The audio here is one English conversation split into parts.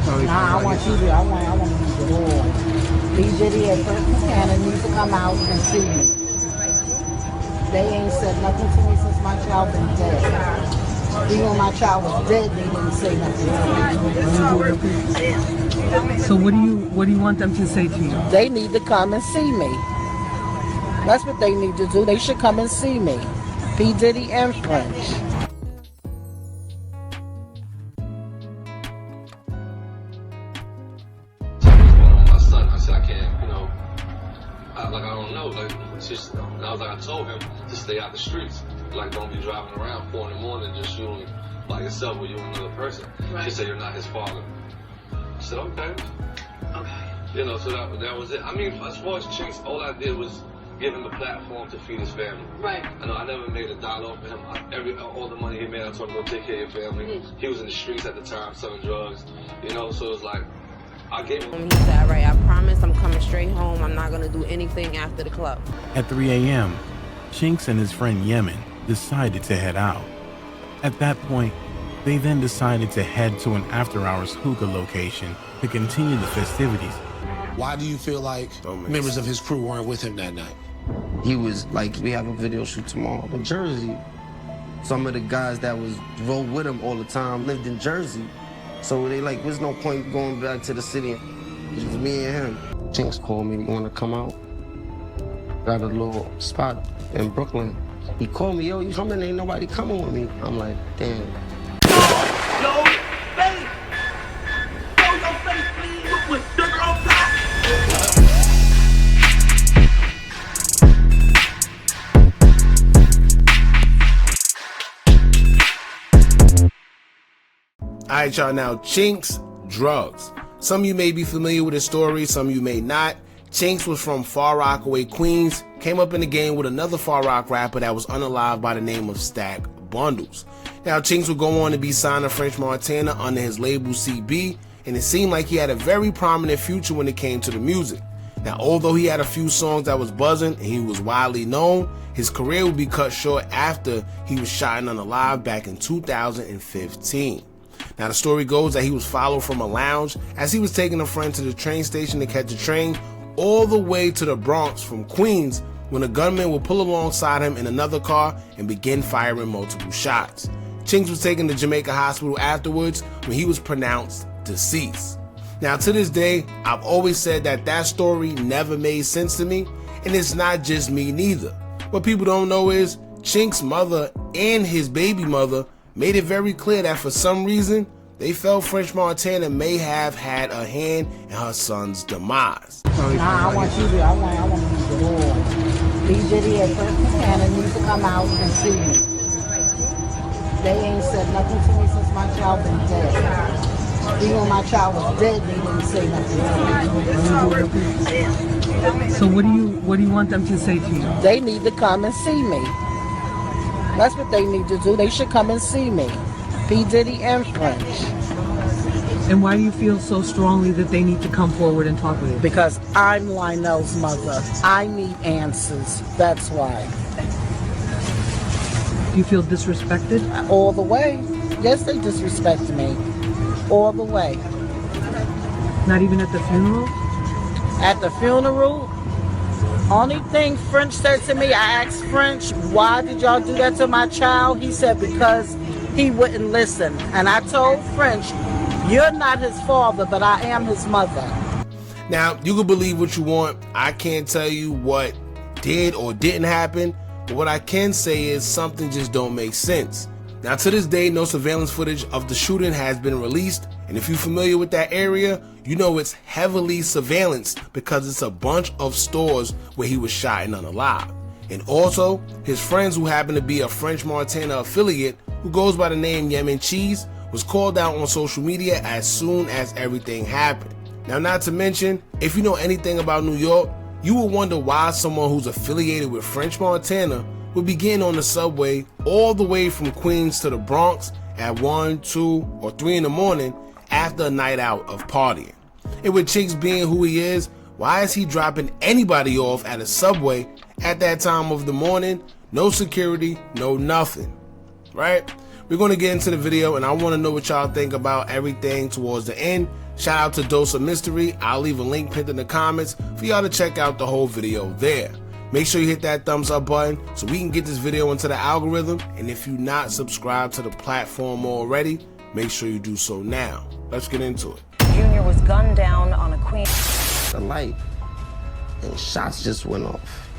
Nah, I want you to, I want to use it all. P. Diddy and Hookah needs to come out and see me. They ain't said nothing to me since my child been dead. Even when my child was dead, they didn't say nothing to me. So what do you want them to say to you? They need to come and see me. That's what they need to do. They should come and see me. P. Diddy and French. My son, I said I can't, I don't know, it's just, and I was like, I told him to stay out the streets, don't be driving around 4 in the morning just shooting by yourself or you and another person. Right. She said you're not his father. I said okay. So that was it. I mean, as far as Chinx, all I did was give him a platform to feed his family. Right. I never made $1 off of him. All the money he made, I told him go take care of your family. He was in the streets at the time selling drugs, so it's like, I gave him. He said, all right, I promise I'm coming straight home. I'm not going to do anything after the club. At 3 a.m., Chinx and his friend Yemen decided to head out. At that point, they then decided to head to an after-hours hookah location to continue the festivities. Why do you feel like members of his crew weren't with him that night? He was like, we have a video shoot tomorrow in Jersey. Some of the guys that rode with him all the time lived in Jersey. So they there's no point going back to the city. It was me and him. Chinx called me, want to come out? Got a little spot in Brooklyn. He called me, yo, you coming? Ain't nobody coming with me. I'm like, damn. Yo, face! Yo, your face, please! With sugar on top! Alright y'all, now Chinx Drugz. Some of you may be familiar with his story, some of you may not. Chinx was from Far Rockaway, Queens, came up in the game with another Far Rock rapper that was unalive by the name of Stack Bundles. Now Chinx would go on to be signed to French Montana under his label CB, and it seemed like he had a very prominent future when it came to the music. Now although he had a few songs that was buzzing and he was widely known, his career would be cut short after he was shot and unalive back in 2015. Now the story goes that he was followed from a lounge as he was taking a friend to the train station to catch a train all the way to the Bronx from Queens when a gunman would pull alongside him in another car and begin firing multiple shots. Chinx was taken to Jamaica Hospital afterwards when he was pronounced deceased. Now to this day, I've always said that story never made sense to me, and it's not just me neither. What people don't know is Chinx's mother and his baby mother made it very clear that for some reason, they felt French Montana may have had a hand in her son's demise. Nah, I want you to, I want to use it all. P. Diddy and Hookah needs to come out and see me. They ain't said nothing to me since my child been dead. Even when my child was dead, they didn't say nothing to me. So what do you want them to say to you? They need to come and see me. That's what they need to do. They should come and see me. P. Diddy and French. And why do you feel so strongly that they need to come forward and talk with you? Because I'm Lionel's mother. I need answers. That's why. Do you feel disrespected? All the way. Yes, they disrespect me. All the way. Not even at the funeral? At the funeral? Only thing French said to me, I asked French, why did y'all do that to my child? He said, because he wouldn't listen. And I told French, you're not his father, but I am his mother. Now, you can believe what you want. I can't tell you what did or didn't happen, but what I can say is something just don't make sense. Now, to this day, no surveillance footage of the shooting has been released, and if you're familiar with that area, you know it's heavily surveillanced because it's a bunch of stores where he was shot and unalive. And also, his friends who happen to be a French Montana affiliate who goes by the name Yemen Cheese was called out on social media as soon as everything happened. Now, not to mention, if you know anything about New York, you will wonder why someone who's affiliated with French Montana would be getting on the subway all the way from Queens to the Bronx at 1, 2, or 3 in the morning after a night out of partying. And with Chinx being who he is, why is he dropping anybody off at a subway at that time of the morning? No security, no nothing, right? We're going to get into the video and I want to know what y'all think about everything towards the end. Shout out to Dose of Mystery. I'll leave a link pinned in the comments for y'all to check out the whole video there. Make sure you hit that thumbs up button so we can get this video into the algorithm. And if you're not subscribed to the platform already, make sure you do so now. Let's get into it. Junior was gunned down on a Queen. The light, and shots just went off.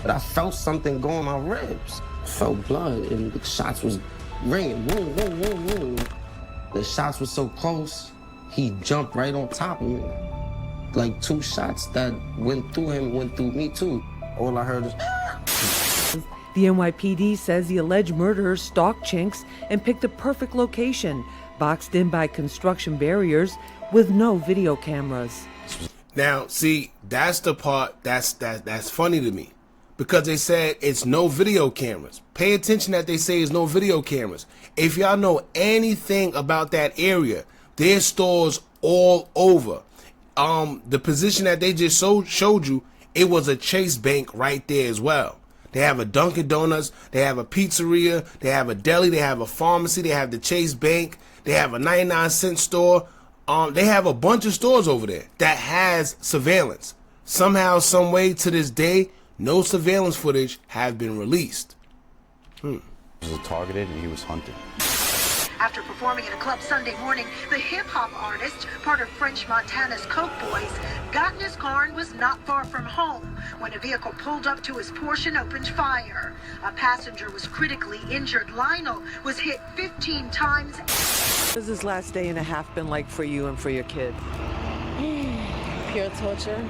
But I felt something go in my ribs. I felt blood, and the shots was ringing. Boom, boom, boom, boom. The shots were so close, he jumped right on top of me. Like 2 shots that went through him, went through me too. All I heard is... The NYPD says the alleged murderer stalked Chinx and picked the perfect location, boxed in by construction barriers with no video cameras. Now, see, that's the part that's funny to me, because they said it's no video cameras. Pay attention that they say it's no video cameras. If y'all know anything about that area, there's stores all over. The position that they just showed you, it was a Chase Bank right there as well. They have a Dunkin' Donuts, they have a pizzeria, they have a deli, they have a pharmacy, they have the Chase Bank, they have a 99-cent store. They have a bunch of stores over there that has surveillance. Somehow, some way, to this day, no surveillance footage have been released. He was targeted and he was hunted. After performing in a club Sunday morning, the hip-hop artist, part of French Montana's Coke Boys, got in his car and was not far from home when a vehicle pulled up to his Porsche and opened fire. A passenger was critically injured. Lionel was hit 15 times. What has this last day and a half been like for you and for your kid? Pure torture.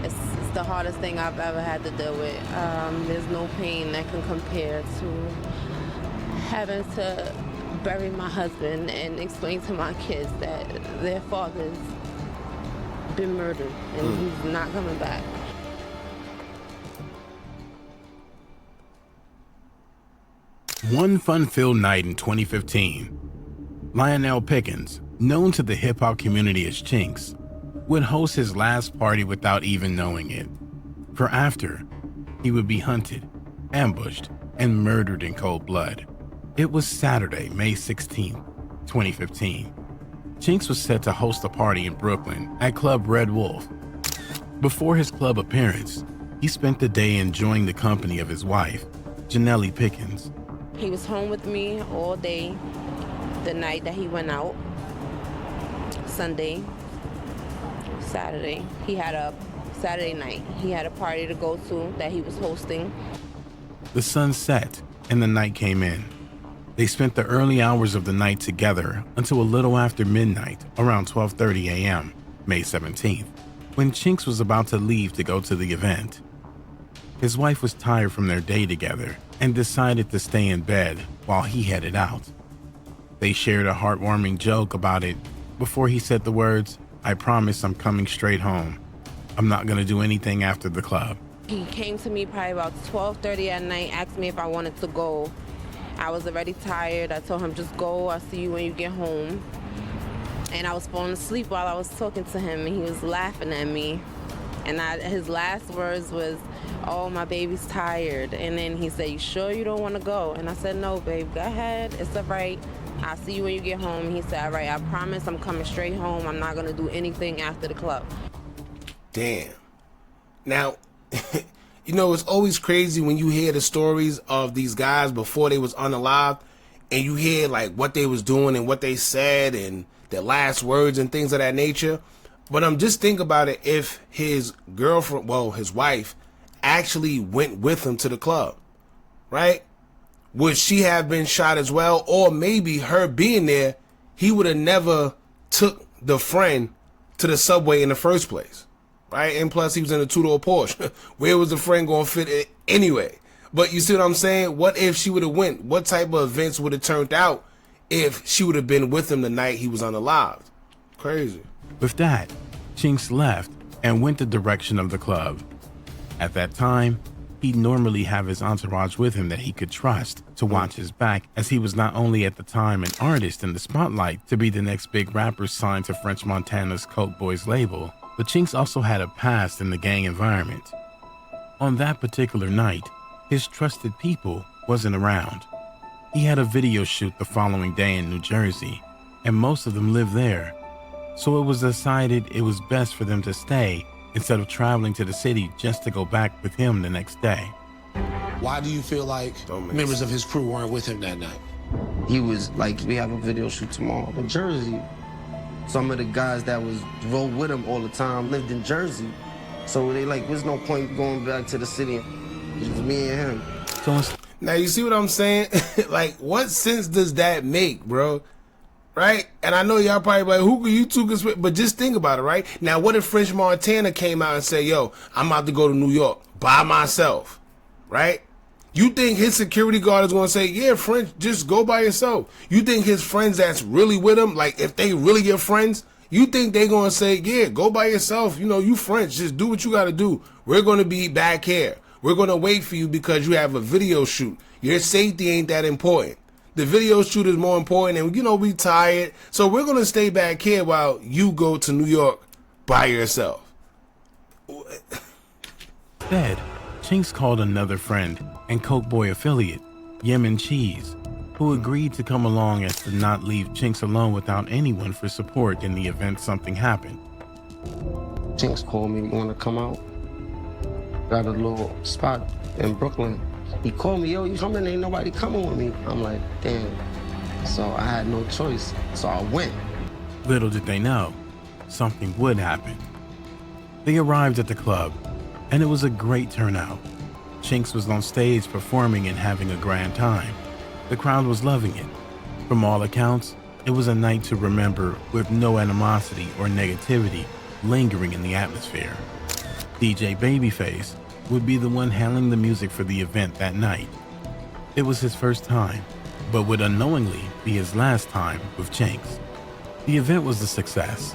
It's the hardest thing I've ever had to deal with. There's no pain that can compare to having to bury my husband and explain to my kids that their father's been murdered and he's not coming back. One fun-filled night in 2015, Lionel Pickens, known to the hip-hop community as Chinx, would host his last party without even knowing it. For after, he would be hunted, ambushed, and murdered in cold blood. It was Saturday, May 16, 2015. Chinx was set to host a party in Brooklyn at Club Red Wolf. Before his club appearance, he spent the day enjoying the company of his wife, Janelle Pickens. He was home with me all day the night that he went out. Sunday, Saturday, Saturday night, he had a party to go to that he was hosting. The sun set and the night came in. They spent the early hours of the night together until a little after midnight, around 12:30 a.m., May 17th, when Chinx was about to leave to go to the event. His wife was tired from their day together and decided to stay in bed while he headed out. They shared a heartwarming joke about it before he said the words, "I promise I'm coming straight home. I'm not gonna do anything after the club." He came to me probably about 12:30 at night, asked me if I wanted to go. I was already tired. I told him, just go, I'll see you when you get home. And I was falling asleep while I was talking to him, and he was laughing at me. And his last words was, "Oh, my baby's tired." And then he said, "You sure you don't want to go?" And I said, "No, babe, go ahead. It's all right. I'll see you when you get home." And he said, "All right, I promise I'm coming straight home. I'm not going to do anything after the club." Damn. Now, you know, it's always crazy when you hear the stories of these guys before they was unalived, and you hear like what they was doing and what they said and their last words and things of that nature. But just think about it, if his girlfriend, well, his wife, actually went with him to the club, right? Would she have been shot as well? Or maybe her being there, he would have never took the friend to the subway in the first place. Right? And plus he was in a 2-door Porsche. Where was the friend going to fit it anyway? But you see what I'm saying? What if she would have went? What type of events would have turned out if she would have been with him the night he was unalived? Crazy. With that, Chinx left and went the direction of the club. At that time, he'd normally have his entourage with him that he could trust to watch his back, as he was not only at the time an artist in the spotlight to be the next big rapper signed to French Montana's Coke Boys label, but Chinx also had a past in the gang environment. On that particular night, his trusted people wasn't around. He had a video shoot the following day in New Jersey, and most of them live there. So it was decided it was best for them to stay instead of traveling to the city just to go back with him the next day. Why do you feel like members of his crew weren't with him that night? He was like, we have a video shoot tomorrow in Jersey. Some of the guys that was rode with him all the time lived in Jersey. So they like, there's no point going back to the city. It's just me and him. So now you see what I'm saying? Like, what sense does that make, bro? Right? And I know y'all probably like, who could you two conspiracy? But just think about it, right? Now, what if French Montana came out and said, yo, I'm about to go to New York by myself, right? You think his security guard is going to say, yeah, French, just go by yourself? You think his friends that's really with him, like if they really your friends, you think they going to say, yeah, go by yourself? You know, you French, just do what you got to do. We're going to be back here. We're going to wait for you because you have a video shoot. Your safety ain't that important. The video shoot is more important, and, you know, we tired. So we're going to stay back here while you go to New York by yourself. Instead, Chinx called another friend and Coke Boy affiliate, Yemen Cheese, who agreed to come along as to not leave Chinx alone without anyone for support in the event something happened. Chinx called me, want to come out? Got a little spot in Brooklyn. He called me, yo, you coming? Ain't nobody coming with me. I'm like, damn. So I had no choice, so I went. Little did they know, something would happen. They arrived at the club, and it was a great turnout. Chinx was on stage performing and having a grand time. The crowd was loving it. From all accounts, it was a night to remember with no animosity or negativity lingering in the atmosphere. DJ Babyface would be the one handling the music for the event that night. It was his first time, but would unknowingly be his last time with Chinx. The event was a success.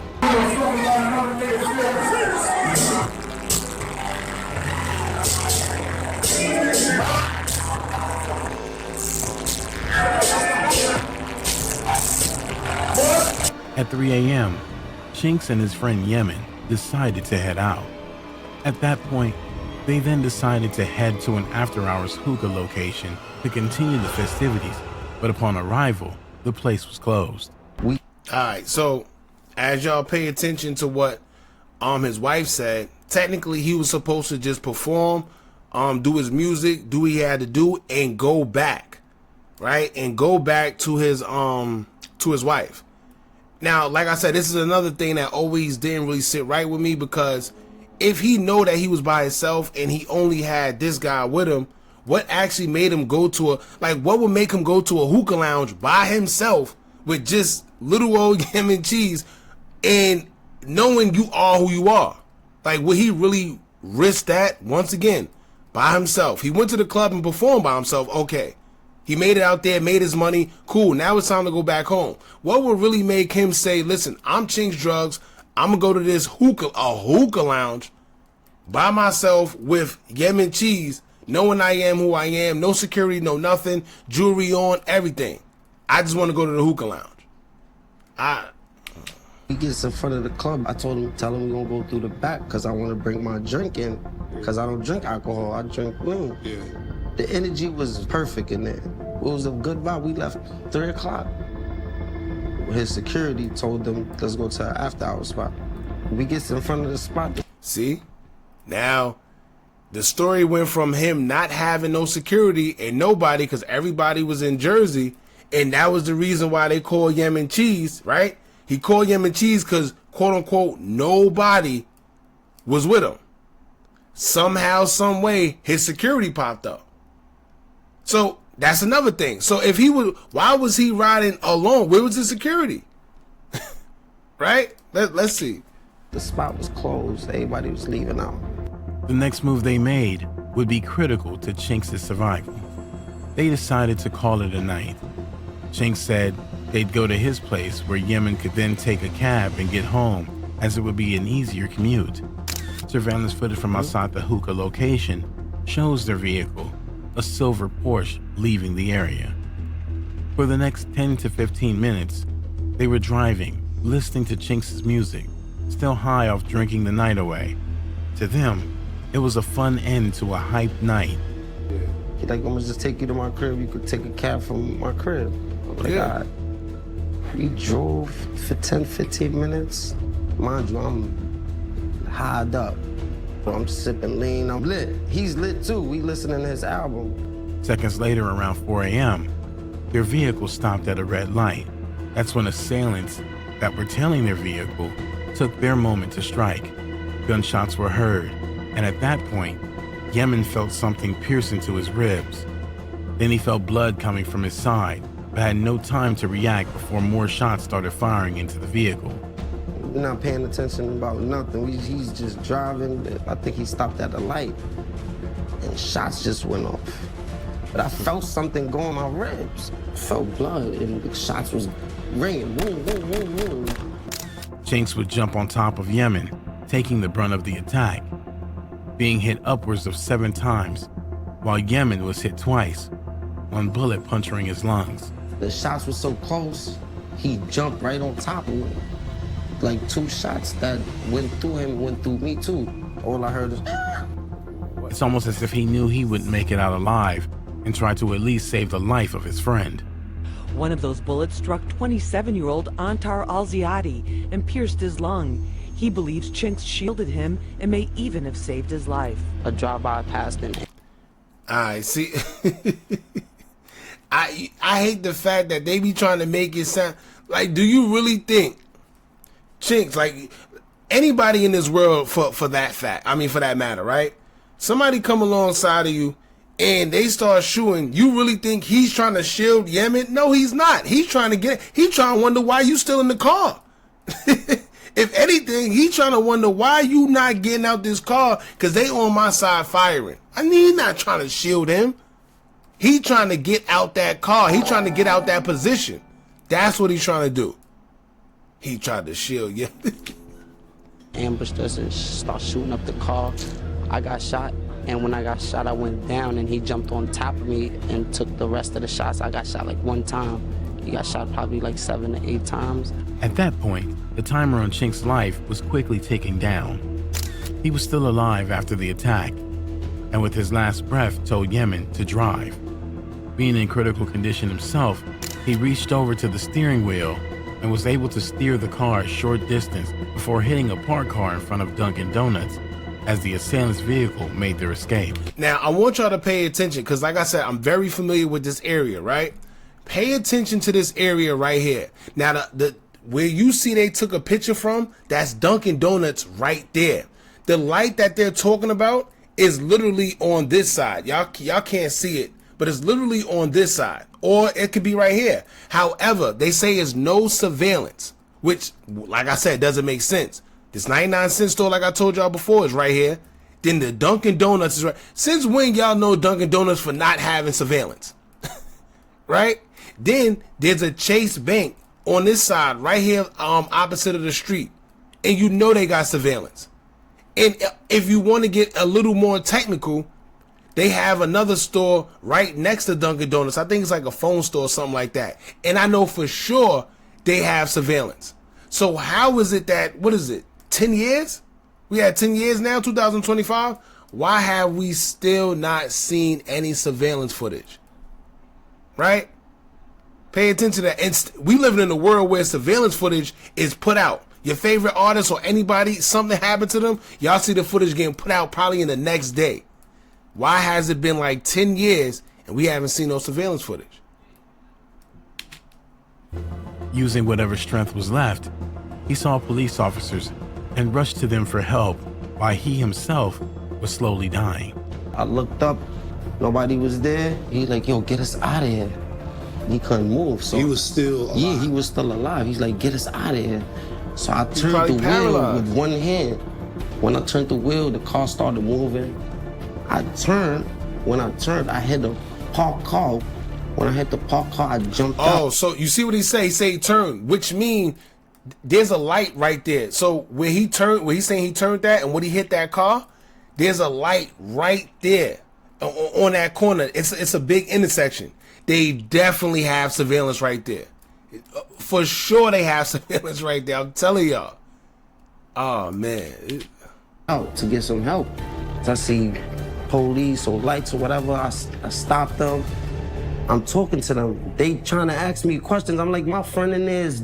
At 3 a.m., Chinx and his friend Yemen decided to head out. At that point, they then decided to head to an after-hours hookah location to continue the festivities, but upon arrival, the place was closed. Alright, so as y'all pay attention to what his wife said, technically he was supposed to just perform, do his music, do what he had to do, and go back. Right? And go back to his wife. Now, like I said, this is another thing that always didn't really sit right with me, because if he know that he was by himself and he only had this guy with him, what actually made him go to what would make him go to a hookah lounge by himself with just little old Yemen Cheese and knowing you are who you are? Like, would he really risk that once again by himself? He went to the club and performed by himself. Okay. He made it out there, made his money. Cool. Now it's time to go back home. What would really make him say, listen, I'm Chinx Drugz. I'm going to go to this hookah lounge by myself with Yemen Cheese, knowing I am who I am, no security, no nothing, jewelry on, everything. I just want to go to the hookah lounge. He gets in front of the club. I told him, tell him we're going to go through the back because I want to bring my drink in, because I don't drink alcohol. I drink lean. Yeah. The energy was perfect in there. It was a good vibe. We left 3 o'clock. His security told them, let's go to an after-hour spot. We get in front of the spot. See? Now, the story went from him not having no security and nobody, because everybody was in Jersey, and that was the reason why they called Yemen Cheese, right? He called Yemen Cheese because, quote-unquote, nobody was with him. Somehow, some way, his security popped up. So that's another thing. So if he would, why was he riding alone? Where was the security? Right? Let's see. The spot was closed. Everybody was leaving out. The next move they made would be critical to Chinx's survival. They decided to call it a night. Chinx said they'd go to his place where Yemen could then take a cab and get home, as it would be an easier commute. Surveillance footage from outside the hookah location shows their vehicle, a silver Porsche, leaving the area. For the next 10 to 15 minutes, they were driving, listening to Chinx's music, still high off drinking the night away. To them, it was a fun end to a hyped night. He's like, I'm gonna just take you to my crib. You could take a cab from my crib. I'm like, all right. We drove for 10, 15 minutes. Mind you, I'm highed up. I'm sipping lean, I'm lit. He's lit too, we listening to his album. Seconds later, around 4 a.m., their vehicle stopped at a red light. That's when assailants that were tailing their vehicle took their moment to strike. Gunshots were heard, and at that point, Yemen felt something pierce into his ribs. Then he felt blood coming from his side, but had no time to react before more shots started firing into the vehicle. We're not paying attention about nothing. He's just driving. I think he stopped at a light, and shots just went off. But I felt something go on my ribs. I felt blood, and the shots was ringing. Boom, boom, boom, boom. Chinx would jump on top of Yemen, taking the brunt of the attack, being hit upwards of 7 times, while Yemen was hit twice, one bullet puncturing his lungs. The shots were so close, he jumped right on top of me. Like 2 shots that went through him, went through me too. All I heard is, It's almost as if he knew he wouldn't make it out alive and tried to at least save the life of his friend. One of those bullets struck 27-year-old Antar Al-Ziadi and pierced his lung. He believes Chinx shielded him and may even have saved his life. a drive-by passed him. Alright, see, I hate the fact that they be trying to make it sound like, do you really think Chinx, like anybody in this world for that fact, I mean for that matter, right? Somebody come alongside of you and they start shooting, you really think he's trying to shield Yemen? No, he's not. He's trying to wonder why you still in the car. If anything, he's trying to wonder why you not getting out this car, because they on my side firing. I mean, he's not trying to shield him. He trying to get out that car. He trying to get out that position. That's what he's trying to do. He tried to shield you. Ambushed us and start shooting up the car. I got shot, and when I got shot, I went down, and he jumped on top of me and took the rest of the shots. I got shot like 1 time. He got shot probably like 7 to 8 times. At that point, the timer on Chinx's life was quickly ticking down. He was still alive after the attack, and with his last breath told Yemen to drive. Being in critical condition himself, he reached over to the steering wheel and was able to steer the car a short distance before hitting a parked car in front of Dunkin' Donuts as the assailant's vehicle made their escape. Now, I want y'all to pay attention because, like I said, I'm very familiar with this area, right? Pay attention to this area right here. Now, where you see they took a picture from, that's Dunkin' Donuts right there. The light that they're talking about is literally on this side. Y'all can't see it, but it's literally on this side. Or it could be right here. However, they say it's no surveillance, which, like I said, doesn't make sense. This 99-cent store, like I told y'all before, is right here. Then the Dunkin' Donuts is right. Since when y'all know Dunkin' Donuts for not having surveillance? Right? Then there's a Chase Bank on this side right here, opposite of the street, and you know they got surveillance. And if you want to get a little more technical, they have another store right next to Dunkin' Donuts. I think it's like a phone store or something like that. And I know for sure they have surveillance. So how is it that, what is it, 10 years? We had 10 years now, 2025. Why have we still not seen any surveillance footage? Right? Pay attention to that. And we live in a world where surveillance footage is put out. Your favorite artist or anybody, something happened to them, y'all see the footage getting put out probably in the next day. Why has it been like 10 years and we haven't seen no surveillance footage? Using whatever strength was left, he saw police officers and rushed to them for help while he himself was slowly dying. I looked up, nobody was there. He like, yo, get us out of here. He couldn't move, so he was still alive. Yeah, he was still alive. He's like, get us out of here. So I turned the wheel with one hand. When I turned the wheel, the car started moving. I turned. When I turned, I hit a parked car. When I hit the parked car, I jumped out. Oh, so you see what he say? He say turn, which means there's a light right there. So where he turned, where he's saying he turned that, and when he hit that car, there's a light right there on that corner. It's a big intersection. They definitely have surveillance right there. For sure they have surveillance right there. I'm telling y'all. Oh, man. Out to get some help. So I see police or lights or whatever. I stopped them. I'm talking to them. They trying to ask me questions. I'm like, my friend in there is,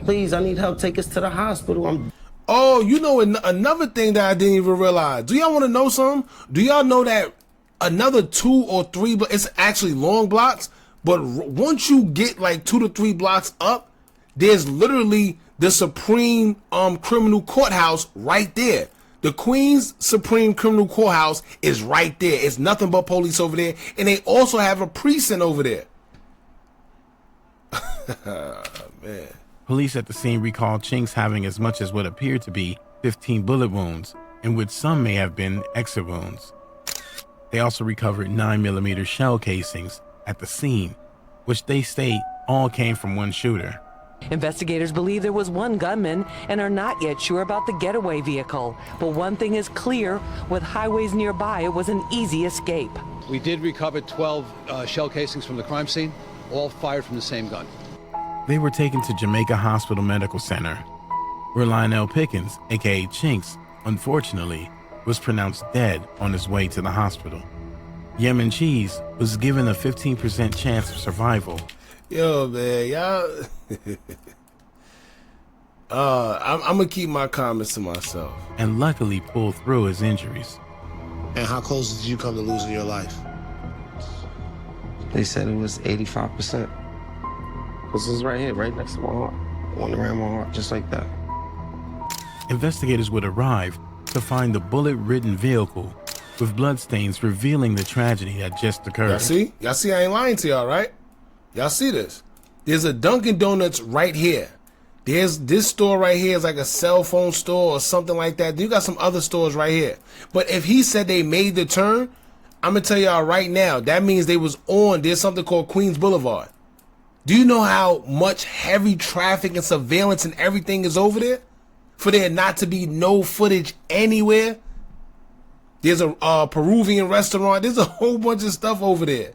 please, I need help. Take us to the hospital. Oh, you know, another thing that I didn't even realize. Do y'all want to know something? Do y'all know that another 2 or 3, it's actually long blocks, but once you get like 2 to 3 blocks up, there's literally the Supreme Criminal Courthouse right there. The Queens Supreme Criminal Courthouse is right there. It's nothing but police over there, and they also have a precinct over there. Man. Police at the scene recalled Chinx having as much as what appeared to be 15 bullet wounds, in which some may have been exit wounds. They also recovered 9mm shell casings at the scene, which they state all came from one shooter. Investigators believe there was one gunman and are not yet sure about the getaway vehicle. But one thing is clear, with highways nearby, it was an easy escape. We did recover 12 shell casings from the crime scene, all fired from the same gun. They were taken to Jamaica Hospital Medical Center, where Lionel Pickens, aka Chinx, unfortunately, was pronounced dead on his way to the hospital. Yemen Cheese was given a 15% chance of survival. Yo, man, y'all. I'm gonna keep my comments to myself. And luckily pulled through his injuries. And how close did you come to losing your life? They said it was 85%. This is right here, right next to my heart. One around my heart, just like that. Investigators would arrive to find the bullet-ridden vehicle with bloodstains revealing the tragedy that just occurred. Y'all see? Y'all see I ain't lying to y'all, right? Y'all see this? There's a Dunkin' Donuts right here. There's this store right here is like a cell phone store or something like that. You got some other stores right here. But if he said they made the turn, I'm going to tell y'all right now, that means they was on, there's something called Queens Boulevard. Do you know how much heavy traffic and surveillance and everything is over there? For there not to be no footage anywhere? There's a Peruvian restaurant. There's a whole bunch of stuff over there.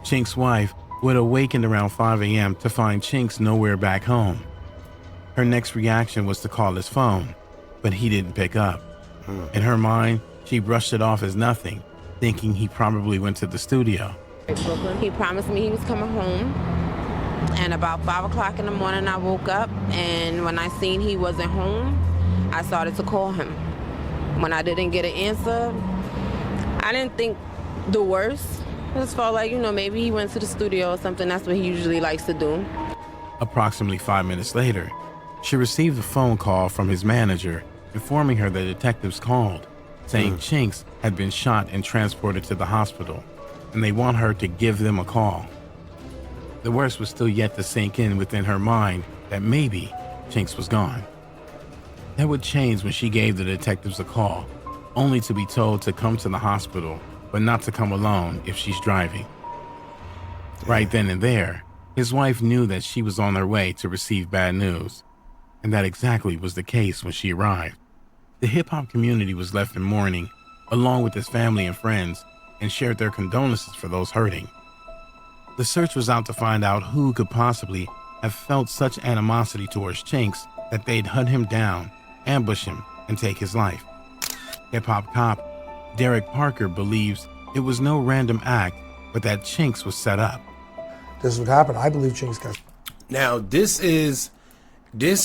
Chinx's wife would awaken around 5 a.m. to find Chinx nowhere back home. Her next reaction was to call his phone, but he didn't pick up. In her mind, she brushed it off as nothing, thinking he probably went to the studio. He promised me he was coming home, and about 5 o'clock in the morning I woke up, and when I seen he wasn't home, I started to call him. When I didn't get an answer, I didn't think the worst. I just felt like, maybe he went to the studio or something. That's what he usually likes to do. Approximately 5 minutes later, she received a phone call from his manager informing her that detectives called, saying Chinx had been shot and transported to the hospital, and they want her to give them a call. The worst was still yet to sink in within her mind that maybe Chinx was gone. That would change when she gave the detectives a call, only to be told to come to the hospital, but not to come alone if she's driving. Right then and there, his wife knew that she was on her way to receive bad news, and that exactly was the case when she arrived. The hip-hop community was left in mourning, along with his family and friends, and shared their condolences for those hurting. The search was out to find out who could possibly have felt such animosity towards Chinx that they'd hunt him down, ambush him, and take his life. Hip-hop cop Derek Parker believes it was no random act, but that Chinx was set up. This is what happened. I believe Chinx got. Now this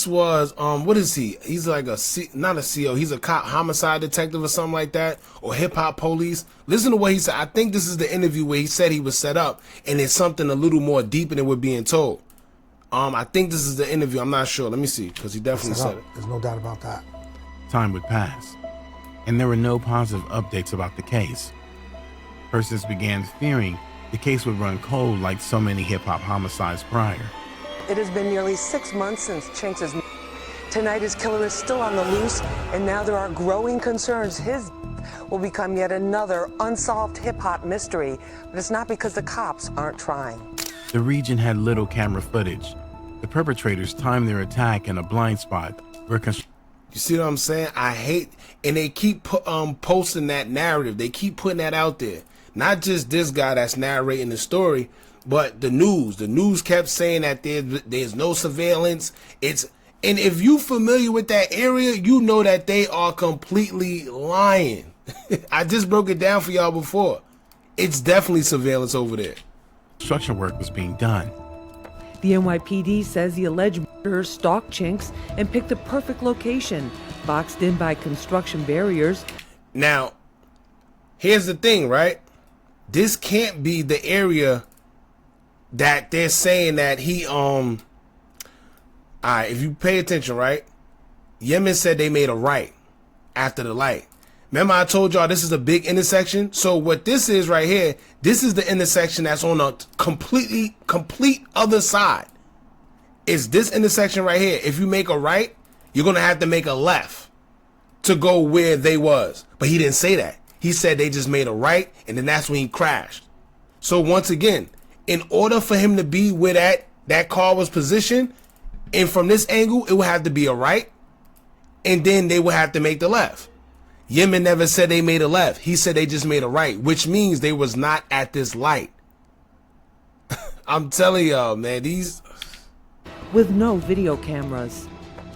was what is he? He's like not a CO. He's a cop, homicide detective or something like that, or hip hop police. Listen to what he said. I think this is the interview where he said he was set up, and it's something a little more deeper than we're being told. I think this is the interview. I'm not sure. Let me see, because he definitely said it. There's no doubt about that. Time would pass, and there were no positive updates about the case. Persons began fearing the case would run cold like so many hip-hop homicides prior. It has been nearly 6 months since Chinx's. Tonight his killer is still on the loose, and now there are growing concerns his will become yet another unsolved hip-hop mystery. But it's not because the cops aren't trying. The region had little camera footage. The perpetrators timed their attack in a blind spot where you see what I'm saying? I hate, and they keep posting that narrative. They keep putting that out there. Not just this guy that's narrating the story, but the news. The news kept saying that there's no surveillance. And if you familiar with that area, you know that they are completely lying. I just broke it down for y'all before. It's definitely surveillance over there. Construction work was being done. The NYPD says the alleged murderer stalked Chinx and picked the perfect location, boxed in by construction barriers. Now, here's the thing, right? This can't be the area that they're saying that he, alright, if you pay attention, right? Yemen said they made a right after the light. Remember I told y'all this is a big intersection? So what this is right here, this is the intersection that's on a complete other side. It's this intersection right here. If you make a right, you're going to have to make a left to go where they was. But he didn't say that. He said they just made a right, and then that's when he crashed. So once again, in order for him to be where that car was positioned, and from this angle, it would have to be a right, and then they would have to make the left. Yemen never said they made a left. He said they just made a right, which means they was not at this light. I'm telling y'all, man, these... With no video cameras.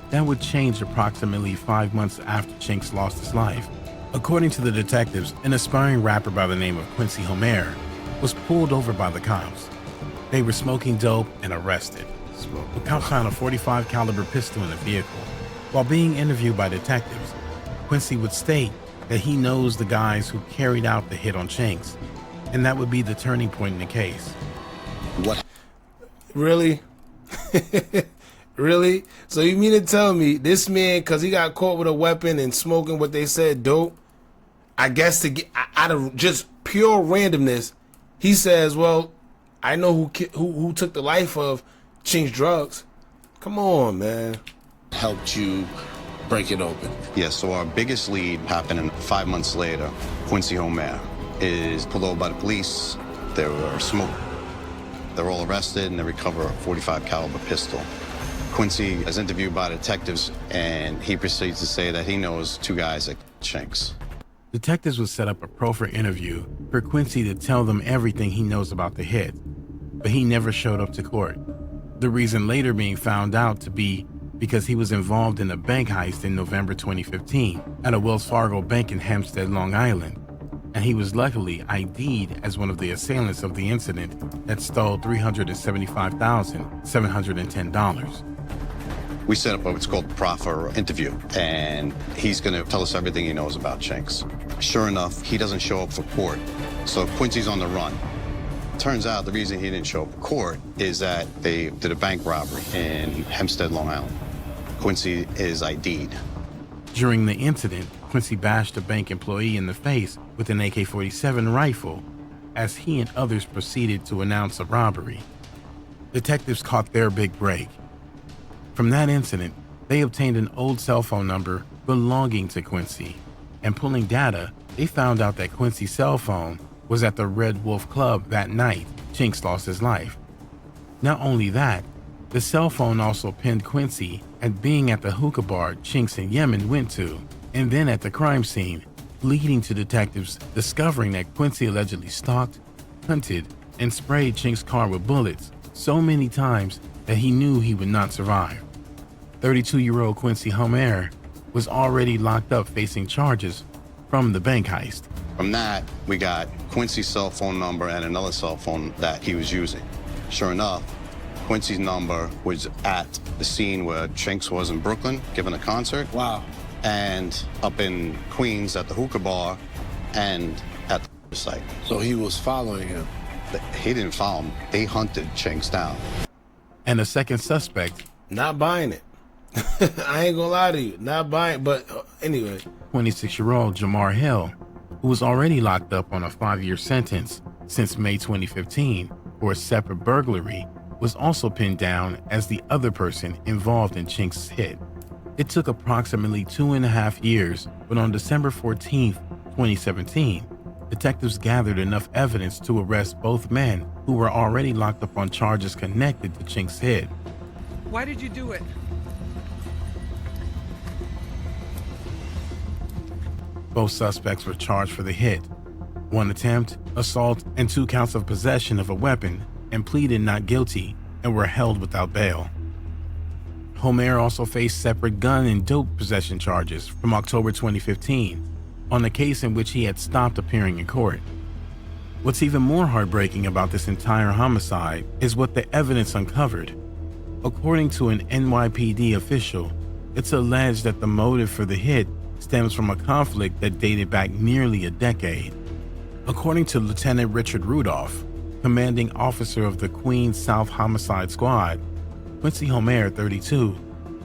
That would change approximately 5 months after Chinx lost his life. According to the detectives, an aspiring rapper by the name of Quincy Homer was pulled over by the cops. They were smoking dope and arrested. The cops found a .45 caliber pistol in the vehicle. While being interviewed by detectives, Quincy would state that he knows the guys who carried out the hit on Chinx, and that would be the turning point in the case. What? Really? Really? So you mean to tell me this man, because he got caught with a weapon and smoking what they said dope, I guess to get out of just pure randomness, he says, well, I know who took the life of Chinx Drugz. Come on, man. Helped you break it open. Yeah, so our biggest lead happened 5 months later. Quincy Homer is pulled over by the police. They were smoked. They're all arrested and they recover a .45 caliber pistol. Quincy is interviewed by detectives and he proceeds to say that he knows 2 guys at Chinx. Detectives would set up a proffer interview for Quincy to tell them everything he knows about the hit, but he never showed up to court. The reason later being found out to be because he was involved in a bank heist in November 2015 at a Wells Fargo bank in Hempstead, Long Island, and he was luckily ID'd as one of the assailants of the incident that stole $375,710. We set up what's called a proffer interview, and he's going to tell us everything he knows about Chinx. Sure enough, he doesn't show up for court, so Quincy's on the run. Turns out the reason he didn't show up for court is that they did a bank robbery in Hempstead, Long Island. Quincy is ID'd. During the incident, Quincy bashed a bank employee in the face with an AK-47 rifle as he and others proceeded to announce a robbery. Detectives caught their big break. From that incident, they obtained an old cell phone number belonging to Quincy, and pulling data, they found out that Quincy's cell phone was at the Red Wolf Club that night Chinx lost his life. Not only that, the cell phone also pinned Quincy at being at the hookah bar Chinx and Yemen went to, and then at the crime scene, leading to detectives discovering that Quincy allegedly stalked, hunted, and sprayed Chinx's car with bullets so many times that he knew he would not survive. 32-year-old Quincy Homer was already locked up facing charges from the bank heist. From that, we got Quincy's cell phone number and another cell phone that he was using. Sure enough, Quincy's number was at the scene where Chinx was in Brooklyn giving a concert. Wow. And up in Queens at the hookah bar and at the site. So he was following him. He didn't follow him. They hunted Chinx down. And the second suspect, not buying it. I ain't gonna lie to you, not buying, but anyway. 26-year-old Jamar Hill, who was already locked up on a 5-year sentence since May 2015 for a separate burglary, was also pinned down as the other person involved in Chinx's hit. It took approximately 2.5 years, but on December 14th, 2017, detectives gathered enough evidence to arrest both men who were already locked up on charges connected to Chinx's hit. Why did you do it? Both suspects were charged for the hit, 1 attempt, assault, and 2 counts of possession of a weapon, and pleaded not guilty and were held without bail. Homer also faced separate gun and dope possession charges from October 2015, on the case in which he had stopped appearing in court. What's even more heartbreaking about this entire homicide is what the evidence uncovered. According to an NYPD official, it's alleged that the motive for the hit stems from a conflict that dated back nearly a decade. According to Lieutenant Richard Rudolph, commanding officer of the Queens South Homicide Squad, Quincy Homer, 32,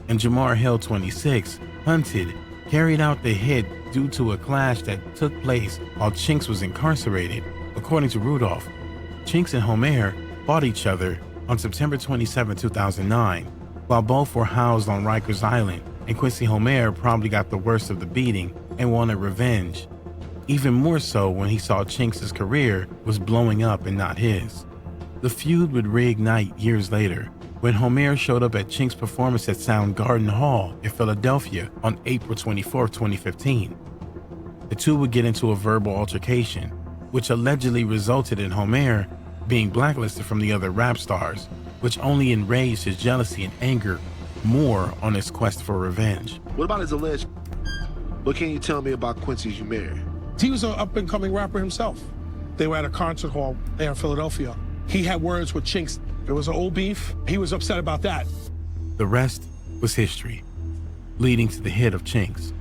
and Jamar Hill, 26, hunted, carried out the hit due to a clash that took place while Chinx was incarcerated. According to Rudolph, Chinx and Homer fought each other on September 27, 2009, while both were housed on Rikers Island, and Quincy Homer probably got the worst of the beating and wanted revenge. Even more so when he saw Chinx's career was blowing up and not his. The feud would reignite years later when Homer showed up at Chinx's performance at Soundgarden Hall in Philadelphia on April 24, 2015. The two would get into a verbal altercation, which allegedly resulted in Homer being blacklisted from the other rap stars, which only enraged his jealousy and anger more on his quest for revenge. What about his alleged? What can you tell me about Quincy Homer? He was an up-and-coming rapper himself. They were at a concert hall there in Philadelphia. He had words with Chinx. There was an old beef. He was upset about that. The rest was history, leading to the hit of Chinx.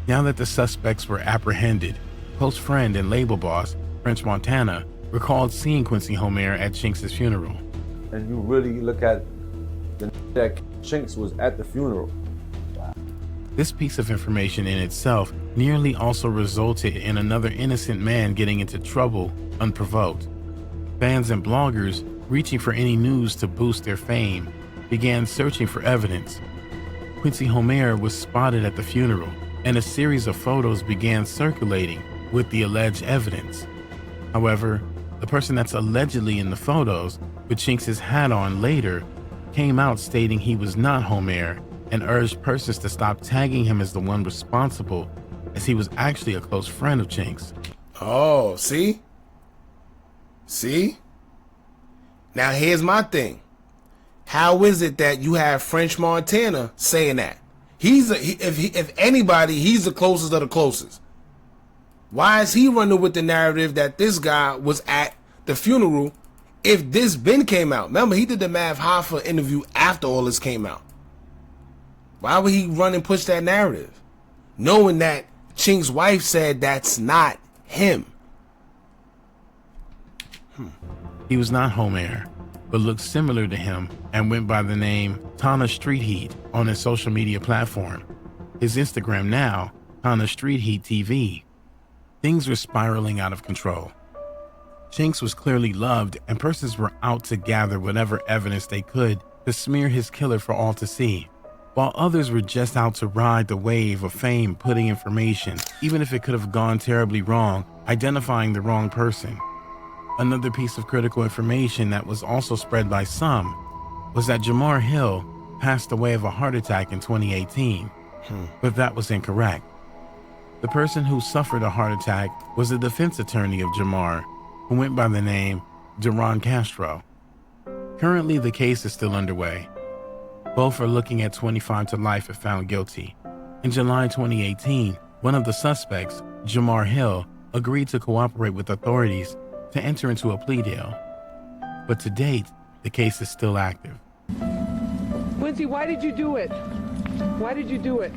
Now that the suspects were apprehended, close friend and label boss French Montana recalled seeing Quincy Homer at Chinx's funeral. And you really look at the that Chinx was at the funeral. This piece of information in itself nearly also resulted in another innocent man getting into trouble unprovoked. Fans and bloggers, reaching for any news to boost their fame, began searching for evidence. Quincy Homer was spotted at the funeral, and a series of photos began circulating with the alleged evidence. However, the person that's allegedly in the photos with Chinx's hat on later came out stating he was not Homer and urged persons to stop tagging him as the one responsible, as he was actually a close friend of Chinx. Oh, see? See? Now here's my thing. How is it that you have French Montana saying that? If anybody, he's the closest of the closest. Why is he running with the narrative that this guy was at the funeral if this Ben came out? Remember, he did the Mav Hoffa interview after all this came out. Why would he run and push that narrative? Knowing that Chinx's wife said that's not him. He was not Homer, but looked similar to him and went by the name Tana Street Heat on his social media platform. His Instagram now, Tana Street Heat TV. Things were spiraling out of control. Chinx was clearly loved, and persons were out to gather whatever evidence they could to smear his killer for all to see, while others were just out to ride the wave of fame, putting information, even if it could have gone terribly wrong, identifying the wrong person. Another piece of critical information that was also spread by some was that Jamar Hill passed away of a heart attack in 2018, but that was incorrect. The person who suffered a heart attack was the defense attorney of Jamar, who went by the name Duran Castro. Currently, the case is still underway. Both are looking at 25 to life if found guilty. In July 2018, one of the suspects, Jamar Hill, agreed to cooperate with authorities to enter into a plea deal. But to date, the case is still active. Quincy, why did you do it? Why did you do it?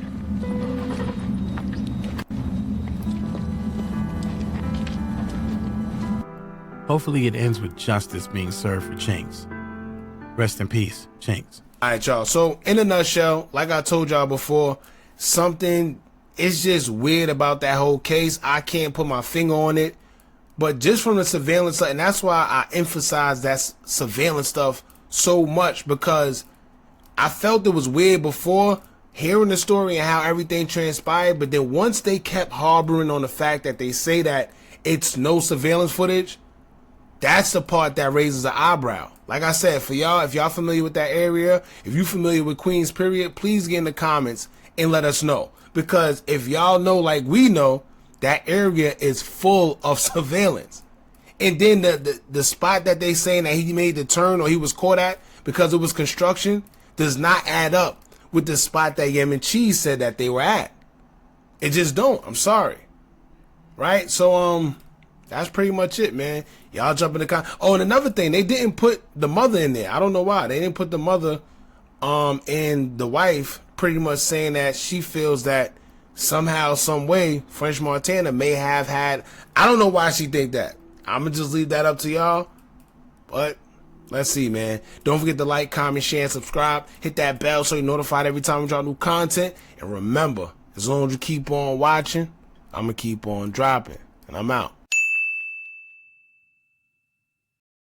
Hopefully it ends with justice being served for Chinx. Rest in peace, Chinx. All right, y'all. So in a nutshell, like I told y'all before, something is just weird about that whole case. I can't put my finger on it, but just from the surveillance, and that's why I emphasize that surveillance stuff so much, because I felt it was weird before hearing the story and how everything transpired, but then once they kept harboring on the fact that they say that it's no surveillance footage, that's the part that raises an eyebrow. Like I said, for y'all, if y'all familiar with that area, if you familiar with Queens period, please get in the comments and let us know. Because if y'all know like we know, that area is full of surveillance. And then the spot that they saying that he made the turn or he was caught at because it was construction does not add up with the spot that Yemen Cheese said that they were at. It just don't. I'm sorry. right? So that's pretty much it, man. Y'all jump in the Oh, and another thing, they didn't put the mother in there. I don't know why. They didn't put the mother and the wife, pretty much saying that she feels that somehow, some way, French Montana may have had. I don't know why she think that. I'm gonna just leave that up to y'all. But let's see, man. Don't forget to like, comment, share, and subscribe. Hit that bell so you're notified every time we drop new content. And remember, as long as you keep on watching, I'm gonna keep on dropping. And I'm out.